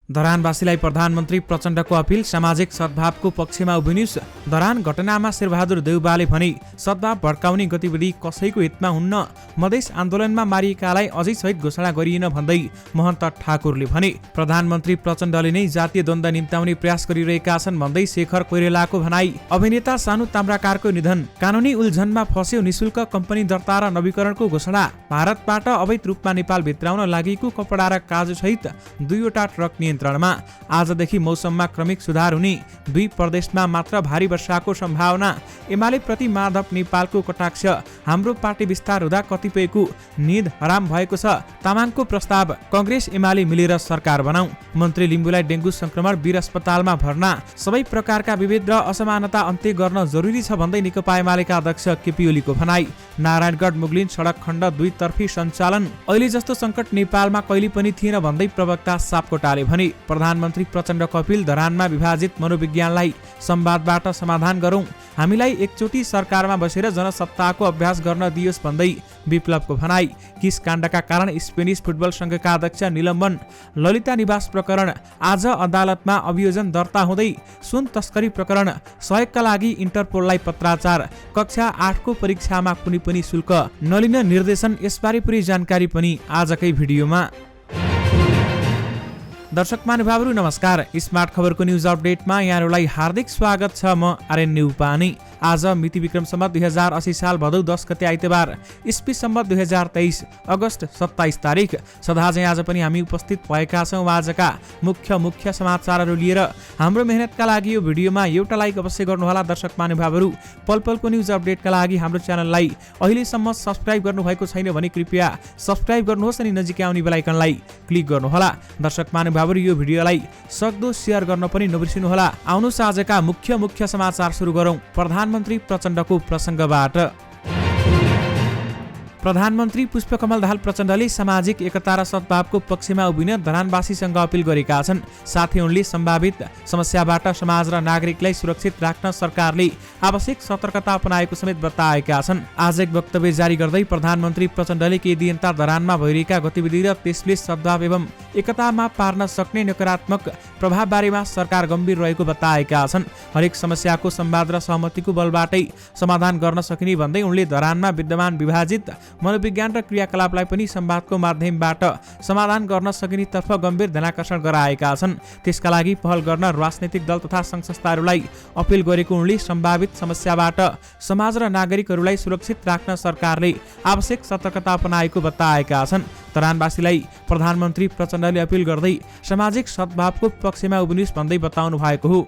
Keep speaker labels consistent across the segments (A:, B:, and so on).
A: धरानवासीलाई प्रधानमन्त्री प्रचण्डको अपिल, सामाजिक सद्भावको पक्षमा उभिनुस्। धरान घटनामा शेरबहादुर देउबाले भने सद्भाव भड्काउने गतिविधि कसैको हितमा हुन्न। मधेस आन्दोलनमा मारिएकालाई अझै शहीद घोषणा गरिएन भन्दै महन्त ठाकुरले भने प्रधानमन्त्री प्रचण्डले नै जातीय द्वन्द निम्त्याउने प्रयास गरिरहेका छन् भन्दै शेखर कोइरेलाको भनाई। अभिनेता सानु ताम्राकारको निधन, कानुनी उल्झनमा फस्यो निशुल्क कम्पनी दर्ता र नवीकरणको घोषणा। भारतबाट अवैध रूपमा नेपाल भित्राउन लागेको कपडा र काजु सहित 2वटा ट्रक नियन्त्रणमा। आजदेखि मौसममा क्रमिक सुधार हुने, 2 प्रदेशमा मात्र भारी वर्षाको सम्भावना। एमाले प्रति माधव नेपालको कटाक्ष, हाम्रो पार्टी विस्तार हुँदा कतिपयको निद हराम भएको छ। तामाङको प्रस्ताव, कांग्रेस एमाले मिलेर सरकार बनाऊ। मन्त्री लिम्बुलाई डेंगु संक्रमण, वीर अस्पतालमा भर्ना। सबै प्रकारका विभेद र असमानता अन्त्य गर्न जरुरी छ भन्दै नेकपा एमालेका अध्यक्ष केपी ओलीको भनाई। नारायणगढ मुगलिन सडक खण्ड 2 तर्फी सञ्चालन, अहिले जस्तो संकट नेपालमा कहिले पनि थिएन भन्दै प्रवक्ता सापकोटाले भने। प्रधानमन्त्री प्रचण्डको अपिल, धरानमा विभाजित मनोविज्ञानलाई संवादबाट समाधान गरौं। हामीलाई एकचोटि सरकारमा बसेर जनसत्ताको अभ्यास गर्न दियोस् भन्दै विप्लवको भनाई। किस काण्डका कारण स्पेनिस फुटबल संघका अध्यक्ष निलम्बन। ललिता निवास प्रकरण, आज अदालतमा अभियोजन दर्ता हुँदै। सुन तस्करी प्रकरण, सहयोगका लागि इन्टरपोललाई पत्राचार। कक्षा 8 को परीक्षामा कुनै पनि शुल्क नलिन निर्देशन। यसबारे पूरै जानकारी पनि आजकै भिडियोमा। दर्शक महानुभावहरु नमस्कार, स्मार्ट खबरको न्यूज अपडेटमा यहाँहरुलाई हार्दिक स्वागत छ। म आर्यन न्युपानी। आज मिति विक्रम सम्वत 2080 साल भदौ 10 गते आइतबार, इस्वी सम्वत 2023 अगस्त 27 तारिक। सदाझै आज पनि हामी उपस्थित भएका छौं आजका मुख्य समाचारहरू लिएर। हाम्रो मेहनतका लागि यो भिडियोमा एउटा लाइक अवश्य गर्नुहोला। दर्शक महानुभावहरु, पलपलको न्यूज अपडेटका लागि हाम्रो च्यानललाई अहिलेसम्म सब्स्क्राइब गर्नुभएको छैन भने कृपया सब्स्क्राइब गर्नुहोस् अनि नजिकै आउने बेल आइकनलाई क्लिक गर्नुहोला। दर्शक महानुभावहरु, यो भिडियोलाई सक्दो शेयर गर्न पनि नबिर्सिनुहोला। आउनुहोस् आजका मुख्य समाचार सुरु गरौं प्रधानमन्त्री प्रचण्डको प्रसंगबाट। प्रधानमन्त्री पुष्पकमल दाहाल प्रचण्डले सामाजिक एकता र सद्भावको पक्षमा उभिन धरानवासीसँग अपील गरेका छन्। साथै उनले सम्भावित समस्याबाट समाज र नागरिकलाई सुरक्षित राख्न सरकारले आवश्यक सतर्कता अपनाएको समेत बताएका छन्। आज एक वक्तव्य जारी गर्दै प्रधानमन्त्री प्रचण्डले केही दिनता धरानमा भइरहेका गतिविधि र त्यसले सद्भाव एवं एकतामा पार्न सक्ने नकारात्मक प्रभाव बारेमा सरकार गम्भीर रहेको बताएका छन्। हरेक समस्याको संवाद र सहमतिको बलबाटै समाधान गर्न सकिने भन्दै उनले धरानमा विद्यमान विभाजित मनोविज्ञान र क्रियाकलापलाई पनि संवादको माध्यमबाट समाधान गर्न सकिने तर्फ गम्भीर ध्यानाकर्षण गराएका छन्। त्यसका लागि पहल गर्न राजनैतिक दल तथा संघ संस्थाहरूलाई अपील गरेको उनले सम्भावित समस्याबाट समाज र नागरिकहरूलाई सुरक्षित राख्न सरकारले आवश्यक सतर्कता अपनाएको बताएका छन्। धरानवासीलाई प्रधानमन्त्री प्रचण्डले अपील गर्दै सामाजिक सद्भावको पक्षमा उभिनुस् भन्दै बताउनु भएको हो।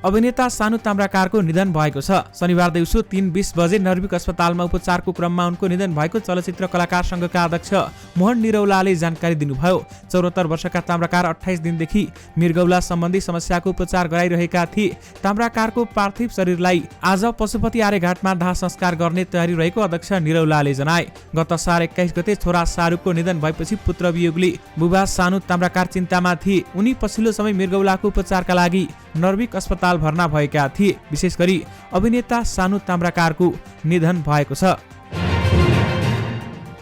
A: अभिनेता सानु ताम्राकारको निधन भएको छ। शनिबार दिउँसो 3:20 बजे नर्विक अस्पतालमा उपचारको क्रममा उनको निधन भएको चलचित्र कलाकार संघका अध्यक्ष मोहन निरौलाले जानकारी दिनुभयो। 74 वर्षका ताम्राकार 28 दिनदेखि मृगौला सम्बन्धी समस्याको उपचार गराइरहेका थिए। ताम्राकारको पार्थिव शरीरलाई आज पशुपति आर्यघाटमा दाह संस्कार गर्ने तयारी रहेको अध्यक्ष निरौलाले जनाए। गत साल 21 गते छोरा शाहरुखको निधन भएपछि पुत्र वियोगले बुबा सानु ताम्राकार चिन्तामा थिए। उनी पछिल्लो समय मृगौलाको उपचारका लागि नर्विक अस्पताल भर्ना भएका थिए। विशेष गरी अभिनेता सानु ताम्राकारको निधन भएको छ।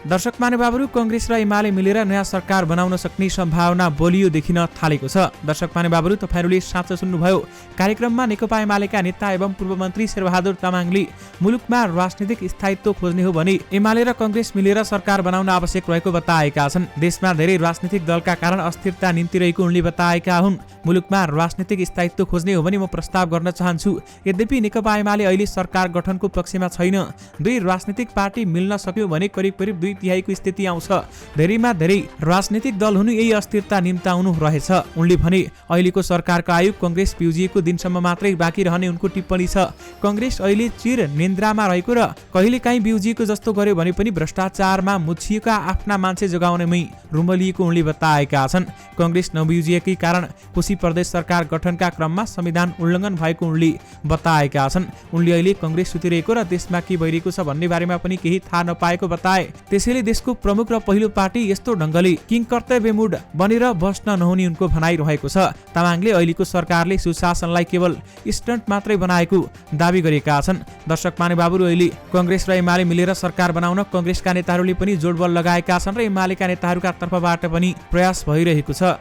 A: दर्शक महानुभावहरु, कांग्रेस र एमाले मिलेर नयाँ सरकार बनाउन सक्ने सम्भावना बलियो देखिन थालेको छ। दर्शक महानुभावहरु, तपाईहरुले साँचो सुन्नुभयो। कार्यक्रममा नेकपा एमालेका नेता एवं पूर्व मन्त्री शेरबहादुर तामाङले मुलुकमा राजनीतिक स्थायित्व खोज्ने हो भने एमाले र कांग्रेस मिलेर सरकार बनाउन आवश्यक रहेको बताएका छन्। देशमा धेरै राजनीतिक दलका कारण अस्थिरता निम्तिरहेको उनले बताएका हुन्। मुलुकमा राजनीतिक स्थायित्व खोज्ने हो भने म प्रस्ताव गर्न चाहन्छु। यद्यपि नेकपा एमाले अहिले सरकार गठनको पक्षमा छैन। 2 राजनीतिक पार्टी मिल्न सक्यो भने करिब 2/3 को स्थिति आउँछ। धेरैमा धेरै राजनीतिक दल हुनु यही अस्थिरता निम्ताउनु रहेछ। उनले भने अहिलेको सरकारको आयु कांग्रेस पिउजिएको दिनसम्म मात्रै बाँकी रहने उनको टिप्पणी छ। कांग्रेस अहिले चिर निन्द्रामा रहेको र कहिलेकाहीँ बिउजिएको जस्तो गर्यो भने पनि भ्रष्टाचारमा मुछिएका आफ्ना मान्छे जोगाउनेमै रुमलिएको उनले बताएका छन्। कांग्रेस नबिउजिएकै कारण कोशी प्रदेश सरकार गठनका क्रममा संविधान उल्लङ्घन भएको उनले बताएका छन्। उनले अहिले कांग्रेस सुतिरहेको र देशमा के भइरहेको छ भन्ने बारेमा पनि केही थाहा नपाएको बताए। त्यसैले देशको प्रमुख र पहिलो पार्टी यस्तो ढङ्गले किङ कर्तव्यमुड बनेर बस्न नहुने उनको भनाइ रहेको छ। तामाङले अहिलेको सरकारले सुशासनलाई केवल स्टन्ट मात्रै बनाएको दावी गरेका छन्। दर्शक महानुभावहरू, अहिले कांग्रेस र एमाले मिलेर सरकार बनाउन कांग्रेसका नेताहरूले पनि जोडबल लगाएका छन् र एमालेका नेताहरूका तर्फबाट पनि प्रयास भइरहेको छ।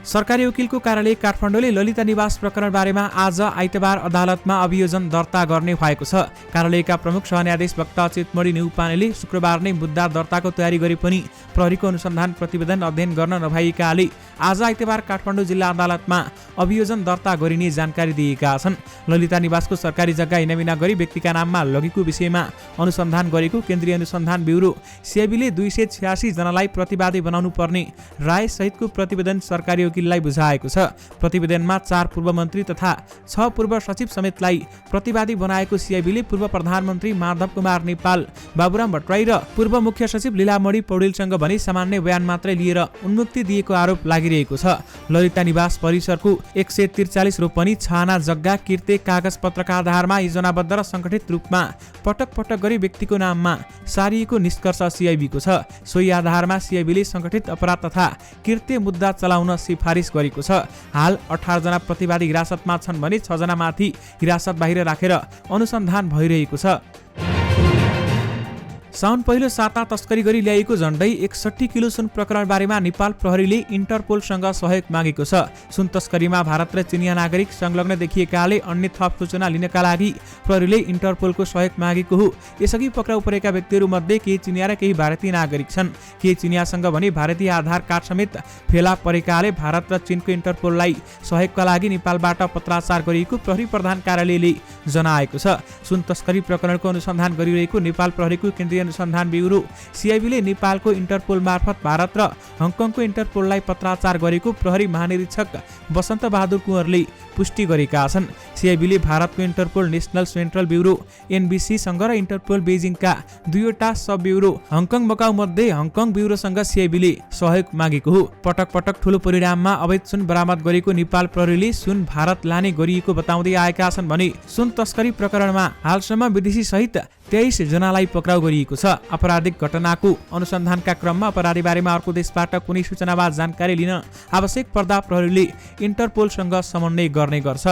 A: सरकारी वकिलको कार्यालय काठमाडौँले ललिता निवास प्रकरण बारेमा आज आइतबार अदालतमा अभियोजन दर्ता गर्ने भएको छ। कार्यालयका प्रमुख सहन्यायाधीश वक्ता चितमणि न्यौपानेले शुक्रबार नै मुद्दा दर्ताको तयारी गरे पनि प्रहरीको अनुसन्धान प्रतिवेदन अध्ययन गर्न नभएकाले आज आइतबार काठमाडौँ जिल्ला अदालतमा अभियोजन दर्ता गरिने जानकारी दिएका छन्। ललिता निवासको सरकारी जग्गा इनामिना गरी व्यक्तिका नाममा लगेको विषयमा अनुसन्धान गरेको केन्द्रीय अनुसन्धान ब्युरो सिआइबीले 286 जनालाई प्रतिवादी बनाउनु पर्ने राय सहितको प्रतिवेदन सरकारी वकिललाई बुझाएको छ। प्रतिवेदनमा 4 पूर्व मन्त्री तथा 6 पूर्व सचिव समेतलाई प्रतिवादी बनाएको सिआइबीले पूर्व प्रधानमन्त्री माधव कुमार नेपाल, बाबुराम भट्टराई र पूर्व मुख्य सचिव लीलामणि पौडेलसँग भने सामान्य बयान मात्रै लिएर उन्मुक्ति दिएको आरोप लागिरहेको छ। ललिता निवास परिसरको 143 रोपनी छाना जग्गा किर्ते कागज पत्रका आधारमा योजनाबद्ध र संगठित रूपमा पटक पटक गरी व्यक्तिको नाममा सारिएको निष्कर्ष सिआइबीको छ। सोही आधारमा सिआइबीले संगठित अपराध तथा किर्ते मुद्दा चलाउन सिफारिस गरेको छ। हाल 18 जना प्रतिवादी हिरासतमा छन् भने 6 जना माथि हिरासत बाहिर राखेर अनुसन्धान भइरहेको छ। साउन पहिलो साता तस्करी गरी ल्याएको झण्डै 61 किलो सुन प्रकरण बारेमा नेपाल प्रहरीले इन्टरपोलसँग सहयोग मागेको छ। सुन तस्करीमा भारत र चिनिया नागरिक संलग्न देखिएकाले अन्य थप सूचना लिनका लागि प्रहरीले इन्टरपोलको सहयोग मागेको हो। यसअघि पक्राउ परेका व्यक्तिहरू मध्ये केही चिनिया र केही भारतीय नागरिक छन्। केही चिनियासँग भने भारतीय आधार कार्ड समेत फेला परेकाले भारत र चीनको इन्टरपोललाई सहयोगका लागि नेपालबाट पत्राचार गरिएको प्रहरी प्रधान कार्यालयले जनाएको छ। सुन तस्करी प्रकरणको अनुसन्धान गरिरहेको नेपाल प्रहरीको केन्द्रीय अनुसन्धान ब्युरो सिआइबीले नेपालको इन्टरपोल मार्फत भारत र हङकङको इन्टरपोललाई पत्राचार गरेको प्रहरी महानिरीक्षक वसन्त बहादुर कुँवरले पुष्टि गरेका छन्। सिआइबीले भारतको इन्टरपोल नेसनल सेन्ट्रल ब्युरो एनबीसीसँग र इन्टरपोल बेजिङका 2वटा सब ब्युरो हङकङ मकाउ मध्ये हङकङ ब्युरोसँग सिआइबीले सहयोग मागेको हो। पटक पटक ठूलो परिणाममा अवैध सुन बरामद गरेको नेपाल प्रहरीले सुन भारत लाने गरिएको बताउँदै आएका छन् भने सुन तस्करी प्रकरणमा हालसम्म विदेशी सहित 23 जनालाई पक्राउ गरिएको छ। आपराधिक घटनाको अनुसन्धानका क्रममा अपराधी बारेमा अर्को देशबाट कुनै सूचना वा जानकारी लिन आवश्यक पर्दा प्रहरीले इन्टरपोलसँग समन्वय गर्ने गर्छ।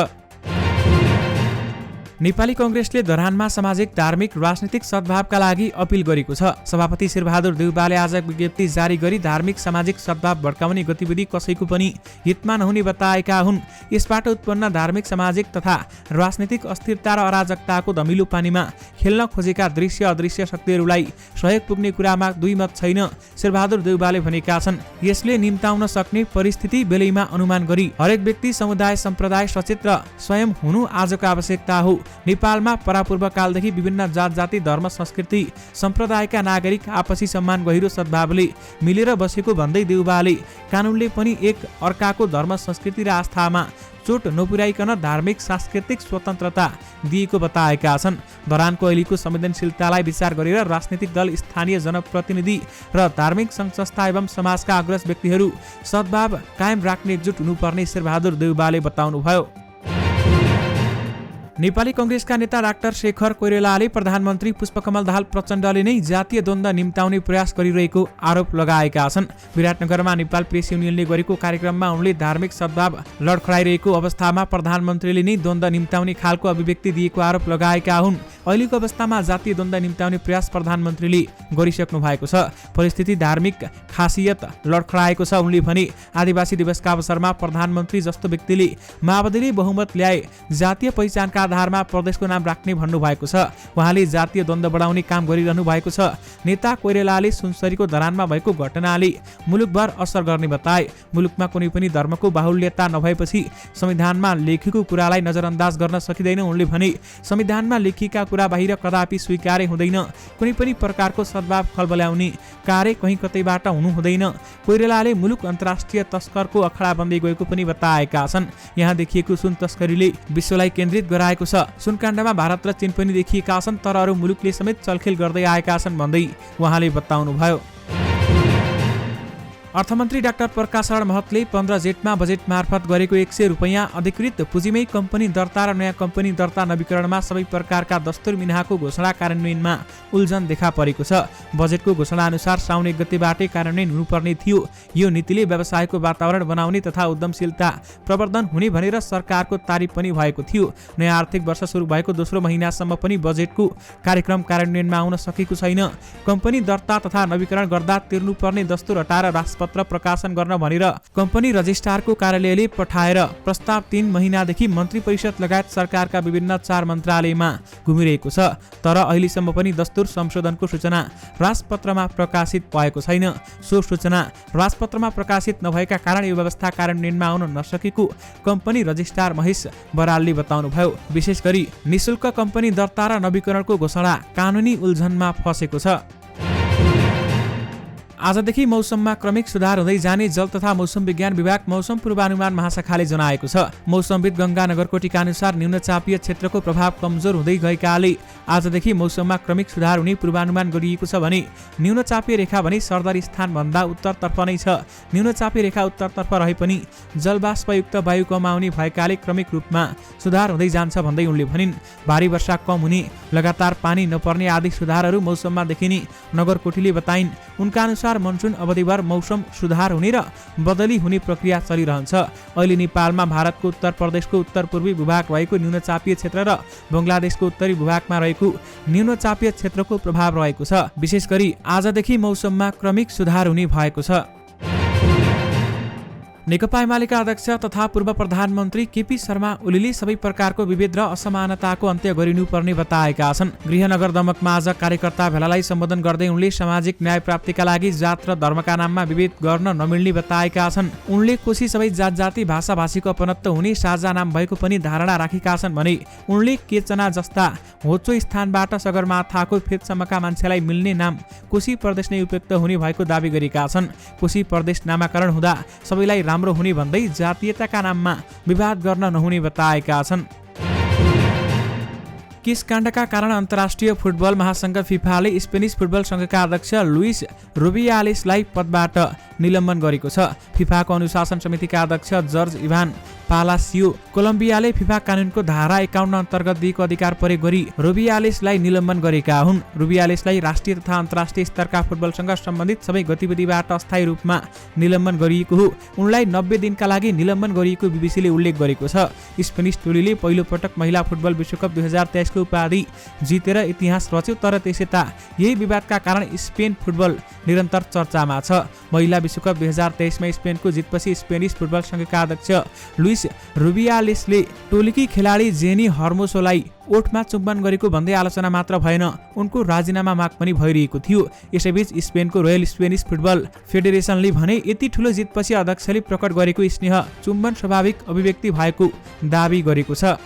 A: नेपाली कांग्रेसले धरानमा सामाजिक धार्मिक राजनीतिक सद्भावका लागि अपिल गरेको छ। सभापति शेरबहादुर देउवाले आज विज्ञप्ति जारी गरी धार्मिक सामाजिक सद्भाव भड्काउने गतिविधि कसैको पनि हितमा नहुने बताएका हुन्। यसबाट उत्पन्न धार्मिक सामाजिक तथा राजनीतिक अस्थिरता र अराजकताको धमिलो पानीमा खेल्न खोजेका दृश्य अदृश्य शक्तिहरूलाई सहयोग पुग्ने कुरामा दुई मत छैन, शेरबहादुर देउवाले भनेका छन्। यसले निम्ताउन सक्ने परिस्थिति बेलैमा अनुमान गरी हरेक व्यक्ति समुदाय सम्प्रदाय सचेत र स्वयं हुनु आजको आवश्यकता हो। नेपालमा परापूर्व कालदेखि विभिन्न जात जाति धर्म संस्कृति सम्प्रदायका नागरिक आपसी सम्मान गहिरो सद्भावले मिलेर बसेको भन्दै देउवाले कानुनले पनि एक अर्काको धर्म संस्कृति र आस्थामा चोट नपुर्याइकन धार्मिक सांस्कृतिक स्वतन्त्रता दिएको बताएका छन्। धरानको अहिलेको संवेदनशीलतालाई विचार गरेर राजनीतिक दल, स्थानीय जनप्रतिनिधि र धार्मिक सङ्घ संस्था एवं समाजका अग्रज व्यक्तिहरू सद्भाव कायम राख्ने एकजुट हुनुपर्ने शेरबहादुर देउवाले बताउनुभयो। नेपाली कांग्रेसका नेता डाक्टर शेखर कोइरालाले प्रधानमन्त्री पुष्पकमल दाहाल प्रचण्डले नै जातीय द्वन्द्व निम्ताउने प्रयास गरिरहेको आरोप लगाएका छन्। विराटनगरमा नेपाल प्रेस युनियनले गरेको कार्यक्रममा उनले धार्मिक सद्भाव लडखडाइरहेको अवस्थामा प्रधानमन्त्रीले नै द्वन्द्व निम्ताउने खालको अभिव्यक्ति दिएको आरोप लगाएका हुन्। अहिलेको अवस्थामा जातीय द्वन्द्व निम्ताउने प्रयास प्रधानमन्त्रीले गरिसक्नु भएको छ। परिस्थिति धार्मिक खासियत लडखडाएको छ। उनले भने आदिवासी दिवसका अवसरमा प्रधानमन्त्री जस्तो व्यक्तिले माओवादीले बहुमत ल्याए जातीय पहिचानका आधारमा प्रदेशको नाम राख्ने भन्नुभएको छ। उहाँले जातीय द्वन्द्व बढाउने काम गरिरहनु भएको छ। नेता कोइरालाले सुनसरीको धरानमा भएको घटनाले मुलुकभर असर गर्ने बताए। मुलुकमा कुनै पनि धर्मको बाहुल्यता नभएपछि संविधानमा लेखेको कुरालाई नजरअन्दाज गर्न सकिँदैन। उनले भने संविधानमा लेखिएका कुरा बाहिर कदापि स्वीकार्य हुँदैन। कुनै पनि प्रकारको सद्भाव खलबल्याउने कार्य कहीँ कतैबाट हुनु हुँदैन। कोइरालाले मुलुक अन्तर्राष्ट्रिय तस्करको अखडा बन्दै गएको पनि बताएका छन्। यहाँ देखिएको सुन तस्करीले विश्वलाई केन्द्रित गराएको छ। सुनकाण्डमा भारत र चीन पनि देखिएका छन्, तर अरू मुलुकले समेत चलखेल गर्दै आएका छन् भन्दै उहाँले बताउनुभयो। अर्थमन्त्री डाक्टर प्रकाश शरण महतले 15 जेठमा बजेट मार्फत गरेको 100 रुपैयाँ अधिकृत पुँजीमै कम्पनी दर्ता र नयाँ कम्पनी दर्ता नवीकरणमा सबै प्रकारका दस्तुर मिनाहाको घोषणा कार्यान्वयनमा उल्झन देखा परेको छ। बजेटको घोषणा अनुसार साउन 1 गतेबाटै कार्यान्वयन हुनुपर्ने थियो। यो नीतिले व्यवसायको वातावरण बनाउने तथा उद्यमशीलता प्रवर्धन हुने भनेर सरकारको तारिफ पनि भएको थियो। नयाँ आर्थिक वर्ष सुरु भएको दोस्रो महिनासम्म पनि बजेटको कार्यक्रम कार्यान्वयनमा आउन सकेको छैन। कम्पनी दर्ता तथा नवीकरण गर्दा तिर्नुपर्ने दस्तुर हटाएर राजपत्र प्रकाशन गर्न भनेर कम्पनी रजिस्ट्रारको कार्यालयले पठाएर प्रस्ताव 3 महिनादेखि मन्त्री परिषद लगायत सरकारका विभिन्न 4 मन्त्रालयमा घुमिरहेको छ। तर अहिलेसम्म पनि दस्तुर संशोधनको सूचना राजपत्रमा प्रकाशित भएको छैन। सो सूचना राजपत्रमा प्रकाशित नभएका कारण यो व्यवस्था कार्यान्वयनमा आउन नसकेको कम्पनी रजिस्ट्रार महेश बरालले बताउनुभयो। विशेष गरी निशुल्क कम्पनी दर्ता र नवीकरणको घोषणा कानुनी उल्झनमा फसेको छ। आजदेखि मौसममा क्रमिक सुधार हुँदै जाने जल तथा मौसम विज्ञान विभाग मौसम पूर्वानुमान महाशाखाले जनाएको छ। मौसमविद गङ्गानगरको टीकानुसार न्यूनचापीय क्षेत्रको प्रभाव कमजोर हुँदै गएकाले आजदेखि मौसममा क्रमिक सुधार हुने पूर्वानुमान गरिएको छ भने न्यूनचापीय रेखा भने सरदर स्थानभन्दा उत्तरतर्फ नै छ। न्यूनचापीय रेखा उत्तरतर्फ रहे पनि जलबाष्पयुक्त वायु कम आउने भएकाले क्रमिक रूपमा सुधार हुँदै जान्छ भन्दै उनले भनिन्। भारी वर्षा कम हुने, लगातार पानी नपर्ने आदि सुधारहरू मौसममा देखिने नगरकोटीले बताइन्। उनका अनुसार मनसुन अवधिभर मौसम सुधार हुने र बदली हुने प्रक्रिया चलिरहन्छ। अहिले नेपालमा भारतको उत्तर प्रदेशको उत्तर पूर्वी भूभाग रहेको न्यूनचापीय क्षेत्र र बङ्गलादेशको उत्तरी भूभागमा रहेको न्यूनचापीय क्षेत्रको प्रभाव रहेको छ। विशेष गरी आजदेखि मौसममा क्रमिक सुधार हुने भएको छ। नेकपा एमालेका अध्यक्ष तथा पूर्व प्रधानमन्त्री केपी शर्मा ओलीले सबै प्रकारको विभेद र असमानताको अन्त्य गरिनुपर्ने बताएका छन्। गृहनगर दमकमा आज कार्यकर्ता भेलालाई सम्बोधन गर्दै उनले सामाजिक न्याय प्राप्तिका लागि जात र धर्मका नाममा विभेद गर्न नमिल्ने बताएका छन्। उनले कोशी सबै जात जाति भाषा भाषीको अपनत्व हुने साझा नाम भएको पनि धारणा राखेका छन् भने उनले केचना जस्ता होचो स्थानबाट सगरमाथाको फेदसम्मका मान्छेलाई मिल्ने नाम कोशी प्रदेश नै उपयुक्त हुने भएको दावी गरेका छन्। कोशी प्रदेश नामाकरण हुँदा सबैलाई राम्रो हुने भन्दै जातीयताका नाममा विवाद गर्न नहुने बताएका छन्। केसकाण्डका कारण अन्तर्राष्ट्रिय फुटबल महासङ्घ फिफाले स्पेनिस फुटबल संघका अध्यक्ष लुइस रुबियालेसलाई पदबाट निलम्बन गरेको छ। फिफाको अनुशासन समितिका अध्यक्ष जर्ज इभान पालासियो कोलम्बियाले फिफा कानुनको धारा 51 अन्तर्गत दिएको अधिकार प्रयोग गरी रुबियालेसलाई निलम्बन गरेका हुन्। रुबियालेसलाई राष्ट्रिय तथा अन्तर्राष्ट्रिय स्तरका फुटबलसँग सम्बन्धित सबै गतिविधिबाट अस्थायी रूपमा निलम्बन गरिएको हो। उनलाई 90 दिनका लागि निलम्बन गरिएको बीबीसीले उल्लेख गरेको छ। स्पेनिस टोलीले पहिलो पटक महिला फुटबल विश्वकप 2023 को उपाधि जितेर इतिहास रच्यो। तर त्यसैता यही विवादका कारण स्पेन फुटबल निरन्तर चर्चामा छ। महिला विश्वकप 2023 मा स्पेनको जितपछि स्पेनिस फुटबल संघका अध्यक्ष लुइस रुबियालेसले टोलीकी खेलाडी जेनी हर्मोसोलाई ओठमा चुम्बन गरेको भन्दै आलोचना मात्र भएन, उनको राजीनामा माग पनि भइरहेको थियो। यसैबीच स्पेनको रोयल स्पेनिस फुटबल फेडरेसनले भने यति ठुलो जितपछि अध्यक्षले प्रकट गरेको स्नेह चुम्बन स्वाभाविक अभिव्यक्ति भएको दावी गरेको छ।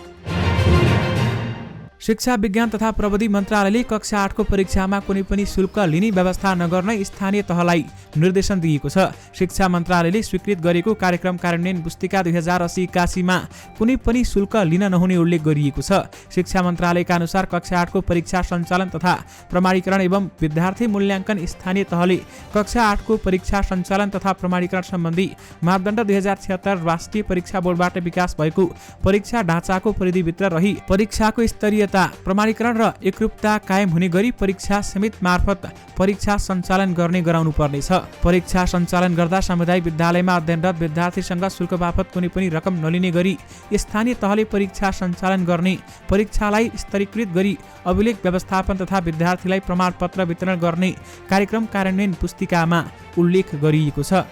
A: शिक्षा विज्ञान तथा प्रविधि मन्त्रालयले कक्षा 8 को परीक्षामा कुनै पनि शुल्क लिने व्यवस्था नगर्न स्थानीय तहलाई निर्देशन दिएको छ। शिक्षा मन्त्रालयले स्वीकृत गरेको कार्यक्रम कार्यान्वयन पुस्तिका 2080-81 मा कुनै पनि शुल्क लिन नहुने उल्लेख गरिएको छ। शिक्षा मन्त्रालयका अनुसार कक्षा 8 को परीक्षा सञ्चालन तथा प्रमाणीकरण एवं विद्यार्थी मूल्याङ्कन स्थानीय तहले कक्षा 8 को परीक्षा सञ्चालन तथा प्रमाणीकरण सम्बन्धी मापदण्ड 2076 राष्ट्रिय परीक्षा बोर्डबाट विकास भएको परीक्षा ढाँचाको परिधिभित्र रही परीक्षाको स्तरीयता प्रमाणीकरण र एकरूपता कायम हुने गरी परीक्षा समिति मार्फत परीक्षा सञ्चालन गर्ने गराउनु पर्नेछ। परीक्षा सञ्चालन गर्दा सामुदायिक विद्यालयमा अध्ययनरत विद्यार्थीसँग शुल्क बापत कुनै पनि रकम नलिने गरी स्थानीय तहले परीक्षा सञ्चालन गर्ने, परीक्षालाई स्तरीकृत गरी अभिलेख व्यवस्थापन तथा विद्यार्थीलाई प्रमाणपत्र वितरण गर्ने कार्यक्रम कार्यान्वयन पुस्तिकामा उल्लेख गरिएको छ।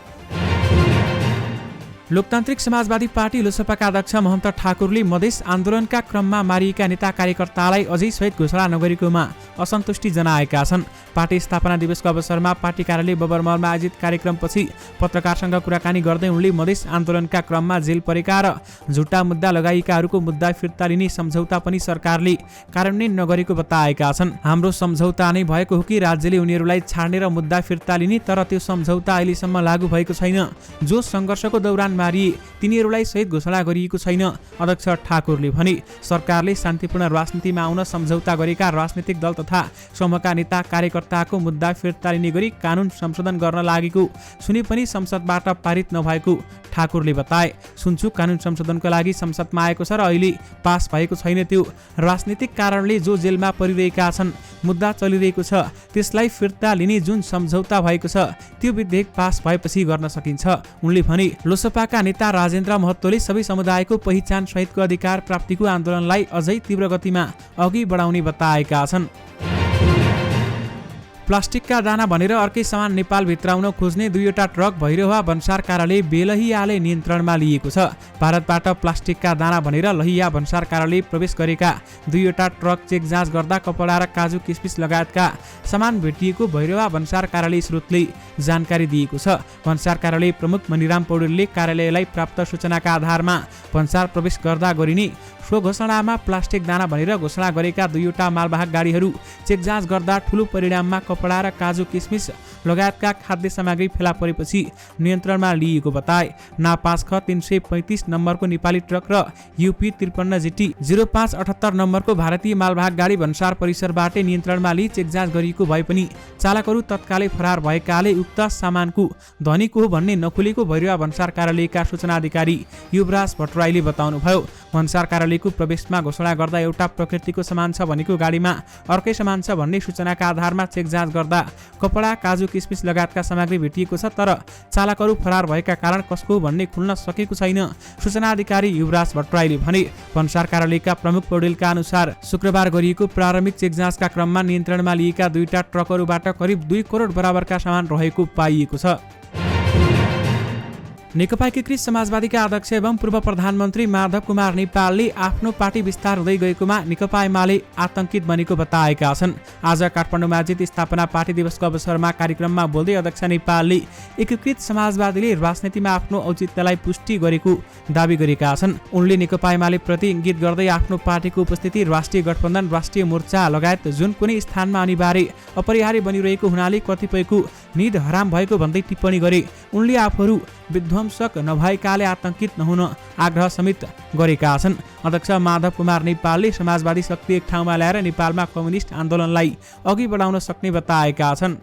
A: लोकतान्त्रिक समाजवादी पार्टी लोसपाका अध्यक्ष महन्त ठाकुरले मधेस आन्दोलनका क्रममा मारिएका नेता कार्यकर्तालाई अझै सहित घोषणा नगरेकोमा असन्तुष्टि जनाएका छन्। पार्टी स्थापना दिवसको अवसरमा पार्टी कार्यालय बबरमहलमा आयोजित कार्यक्रमपछि पत्रकारसँग कुराकानी गर्दै उनले मधेस आन्दोलनका क्रममा जेल परेका र झुट्टा मुद्दा लगाइएकाहरूको मुद्दा फिर्ता लिने सम्झौता पनि सरकारले कार्यान्वयन नगरेको बताएका छन्। हाम्रो सम्झौता नै भएको हो कि राज्यले उनीहरूलाई छाड्ने र मुद्दा फिर्ता लिने, तर त्यो सम्झौता अहिलेसम्म लागू भएको छैन। जो सङ्घर्षको दौरान मारिए तिनीहरूलाई सहित घोषणा गरिएको छैन। अध्यक्ष ठाकुरले भने सरकारले शान्तिपूर्ण राजनीतिमा आउन सम्झौता गरेका राजनीतिक दल तथा समूहका नेता कार्यकर्ताको मुद्दा फिर्ता लिने गरी कानुन संशोधन गर्न लागेको सुने पनि संसदबाट पारित नभएको ठाकुरले बताए। सुन्छु कानुन संशोधनको लागि संसदमा आएको छ र अहिले पास भएको छैन। त्यो राजनीतिक कारणले जो जेलमा परिरहेका छन्, मुद्दा चलिरहेको छ, त्यसलाई फिर्ता लिने जुन सम्झौता भएको छ त्यो विधेयक पास भएपछि गर्न सकिन्छ। उनले भने लोसपाका नेता राजेन्द्र महतोले सबै समुदायको पहिचान सहितको अधिकार प्राप्तिको आन्दोलनलाई अझै तीव्र गतिमा अघि बढाउने बताएका छन्। प्लास्टिकका दाना भनेर अर्कै सामान नेपाल भित्राउन खोज्ने 2वटा ट्रक भैरवा भन्सार कार्यालय बेलहियाले नियन्त्रणमा लिएको छ। भारतबाट प्लास्टिकका दाना भनेर लहिया भन्सार कार्यालय प्रवेश गरेका 2वटा ट्रक चेक जाँच गर्दा कपडा र काजु किसमिस लगायतका सामान भेटिएको भैरवा भन्सार कार्यालय स्रोतले जानकारी दिएको छ। भन्सार कार्यालय प्रमुख मणिराम पौडेलले कार्यालयलाई प्राप्त सूचनाका आधारमा भन्सार प्रवेश गर्दा गरिने सो घोषणामा प्लास्टिक दाना भनेर घोषणा गरेका 2वटा मालवाहक गाडीहरू चेक जाँच गर्दा ठूलो परिणाममा कपडा र काजु किसमिस लगायतका खाद्य सामग्री फेला परेपछि नियन्त्रणमा लिएको बताए। ना 5 ख 335 नम्बरको नेपाली ट्रक र UP 53 GT 0578 नम्बरको भारतीय मालवाहक गाडी भन्सार परिसरबाट नियन्त्रणमा लिई चेक जाँच गरिएको भए पनि चालकहरू तत्कालै फरार भएकाले उक्त सामानको धनीको हो भन्ने नखुलेको भैरवा भन्सार कार्यालयका सूचना अधिकारी युवराज भट्टराईले बताउनुभयो। भन्सार कार्यालयको प्रवेशमा घोषणा गर्दा एउटा प्रकृतिको सामान छ भनेको गाडीमा अर्कै सामान छ भन्ने सूचनाका आधारमा चेक जाँच गर्दा कपडा काजु किसमिस लगायतका सामग्री भेटिएको छ, तर चालकहरू फरार भएका कारण कसको भन्ने खुल्न सकेको छैन। सूचना अधिकारी युवराज भट्टराईले भने भन्सार कार्यालयका प्रमुख पौडेलका अनुसार शुक्रबार गरिएको प्रारम्भिक चेक जाँचका क्रममा नियन्त्रणमा लिएका 2वटा ट्रकहरूबाट करिब 2 करोड बराबरका सामान रहेको पाइएको छ। नेकपा एकीकृत समाजवादीका अध्यक्ष एवं पूर्व प्रधानमन्त्री माधव कुमार नेपालले आफ्नो पार्टी विस्तार हुँदै गएकोमा नेकपा एमाले आतंकित बनेको बताएका छन्। आज काठमाडौँमा आयोजित स्थापना पार्टी दिवसको अवसरमा कार्यक्रममा बोल्दै अध्यक्ष नेपालले एकीकृत समाजवादीले राजनीतिमा आफ्नो औचित्यलाई पुष्टि गरेको दावी गरेका छन्। उनले नेकपा एमाले प्रति इङ्गित गर्दै आफ्नो पार्टीको उपस्थिति राष्ट्रिय गठबन्धन, राष्ट्रिय मोर्चा लगायत जुन कुनै स्थानमा अनिवार्य अपरिहार्य बनिरहेको हुनाले कतिपयको निद हराम भएको भन्दै टिप्पणी गरे। उनले आफूहरू विध्वंसक नभएकाले आतंकित नहुन आग्रह समेत गरेका छन्। अध्यक्ष माधव कुमार नेपालले समाजवादी शक्ति एक ठाउँमा ल्याएर नेपालमा कम्युनिस्ट आन्दोलनलाई अघि बढाउन सक्ने बताएका छन्।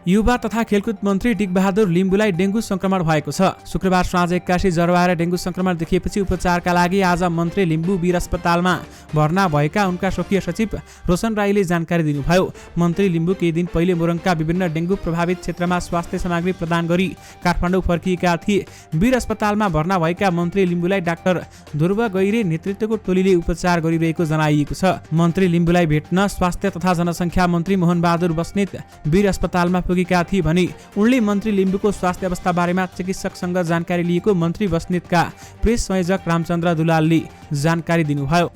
A: युवा तथा खेलकुद मन्त्री डिकबहादुर लिम्बुलाई डेङ्गु संक्रमण भएको छ। शुक्रबार साँझ 81 जरवाएर डेङ्गु संक्रमण देखिएपछि उपचारका लागि आज मन्त्री लिम्बु वीर अस्पतालमा भर्ना भएका उनका स्वकीय सचिव रोशन राईले जानकारी दिनुभयो। मन्त्री लिम्बु केही दिन पहिले मोरङका विभिन्न डेङ्गु प्रभावित क्षेत्रमा स्वास्थ्य सामग्री प्रदान गरी काठमाडौँ फर्किएका थिए। वीर अस्पतालमा भर्ना भएका मन्त्री लिम्बुलाई डाक्टर ध्रुव गैरे नेतृत्वको टोलीले उपचार गरिरहेको जनाइएको छ। मन्त्री लिम्बुलाई भेट्न स्वास्थ्य तथा जनसङ्ख्या मन्त्री मोहनबहादुर बस्नेत वीर अस्पतालमा पुगेका थिए भने उनले मन्त्री लिम्बुको स्वास्थ्य अवस्था बारेमा चिकित्सकसँग जानकारी लिएको मन्त्री बस्नेतका प्रेस संयोजक रामचन्द्र दुलालले जानकारी दिनुभयो।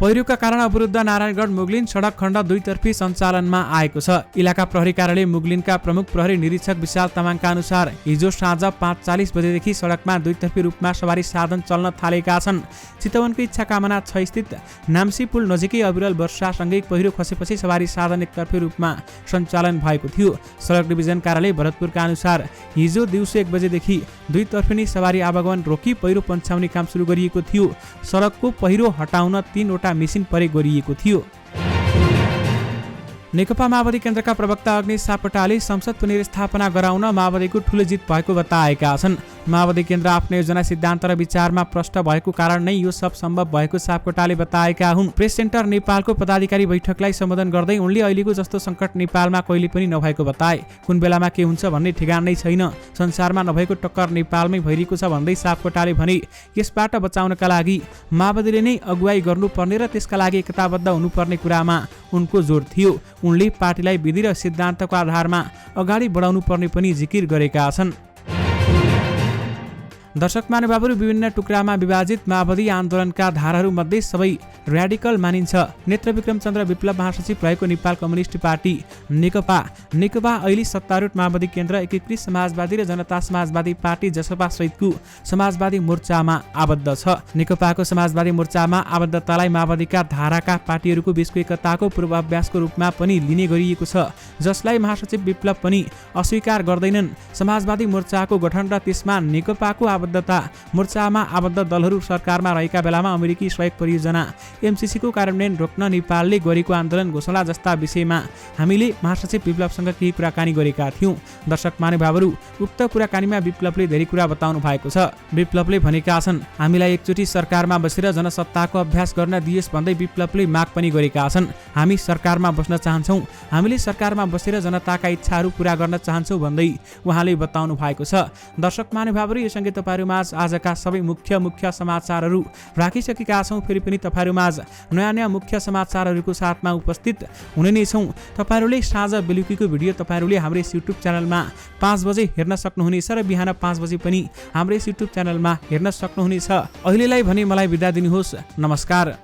A: पहिरोका कारण अवरुद्ध नारायणगढ मुगलिन सडक खण्ड 2 तर्फी सञ्चालनमा आएको छ। इलाका प्रहरी कार्यालय मुगलिनका प्रमुख प्रहरी निरीक्षक विशाल तामाङका अनुसार हिजो साँझ 5:40 बजेदेखि सडकमा 2 तर्फी रूपमा सवारी साधन चल्न थालेका छन्। चितवनको इच्छा कामना 6 स्थित नाम्सी पुल नजिकै अविरल वर्षासँगै पहिरो खसेपछि सवारी साधन एकतर्फी रूपमा सञ्चालन भएको थियो। सडक डिभिजन कार्यालय भरतपुरका अनुसार हिजो दिउँसो 1 बजेदेखि 2 तर्फी सवारी आवागमन रोकी पहिरो पन्छाउने काम सुरु गरिएको थियो। सडकको पहिरो हटाउन 3वटा मेसिन प्रयोग गरिएको थियो। नेकपा माओवादी केन्द्रका प्रवक्ता अग्नि सापकोटाले संसद पुनर्स्थापना गराउन माओवादीको ठूलो जित भएको बताएका छन्। माओवादी केन्द्र आफ्नो योजना सिद्धान्त र विचारमा प्रष्ट भएको कारण नै यो सब सम्भव भएको सापकोटाले बताएका हुन्। प्रेस सेन्टर नेपालको पदाधिकारी बैठकलाई सम्बोधन गर्दै उनले अहिलेको जस्तो सङ्कट नेपालमा कहिले पनि नभएको बताए। कुन बेलामा के हुन्छ भन्ने ठेगान नै छैन। संसारमा नभएको टक्कर नेपालमै भइरहेको छ भन्दै सापकोटाले भने यसबाट बचाउनका लागि माओवादीले नै अगुवाई गर्नुपर्ने र त्यसका लागि एकताबद्ध हुनुपर्ने कुरामा उनको जोड थियो। उनले पार्टीलाई विधि र सिद्धान्तको आधारमा अगाडि बढाउनु पर्ने पनि जिकिर गरेका छन्। दर्शक महानुभावहरू, विभिन्न टुक्रामा विभाजित माओवादी आन्दोलनका धाराहरूमध्ये सबै र्याडिकल मानिन्छ। नेत्रविक्रम चन्द्र विप्लव महासचिव रहेको नेपाल कम्युनिस्ट पार्टी नेकपा अहिले सत्तारूढ माओवादी केन्द्र, एकीकृत समाजवादी र जनता समाजवादी पार्टी जसपा सहितको समाजवादी मोर्चामा आबद्ध छ। नेकपाको समाजवादी मोर्चामा आबद्धतालाई माओवादीका धाराका पार्टीहरूको बीचको एकताको पूर्वाभ्यासको रूपमा पनि लिने गरिएको छ, जसलाई महासचिव विप्लव पनि अस्वीकार गर्दैनन्। समाजवादी मोर्चाको गठन र त्यसमा नेकपाको आबद्धता, मोर्चामा आबद्ध दलहरू सरकारमा रहेका बेलामा अमेरिकी सहयोग परियोजना एमसिसीको कार्यान्वयन रोक्न नेपालले गरेको आन्दोलन घोषणा जस्ता विषयमा हामीले महासचिव विप्लवसँग केही कुराकानी गरेका थियौँ। दर्शक महानुभावहरू, उक्त कुराकानीमा विप्लवले धेरै कुरा बताउनु भएको छ। विप्लवले भनेका छन्, हामीलाई एकचोटि सरकारमा बसेर जनसत्ताको अभ्यास गर्न दियोस् भन्दै विप्लवले माग पनि गरेका छन्। हामी सरकारमा बस्न चाहन्छौँ, हामीले सरकारमा बसेर जनताका इच्छाहरू पूरा गर्न चाहन्छौँ भन्दै उहाँले बताउनु भएको छ। दर्शक महानुभावहरू, यो सँगै तपाईँहरूमाझ आजका सबै मुख्य समाचारहरू राखिसकेका छौँ। फेरि पनि तपाईँहरूमाझ नयाँ मुख्य समाचारहरूको साथमा उपस्थित हुने नै छौँ। तपाईँहरूले साँझ बेलुकीको भिडियो तपाईँहरूले हाम्रो युट्युब च्यानलमा 5 बजे हेर्न सक्नुहुनेछ र बिहान 5 बजे पनि हाम्रो युट्युब च्यानलमा हेर्न सक्नुहुनेछ। अहिलेलाई भने मलाई बिदा दिनुहोस्। नमस्कार।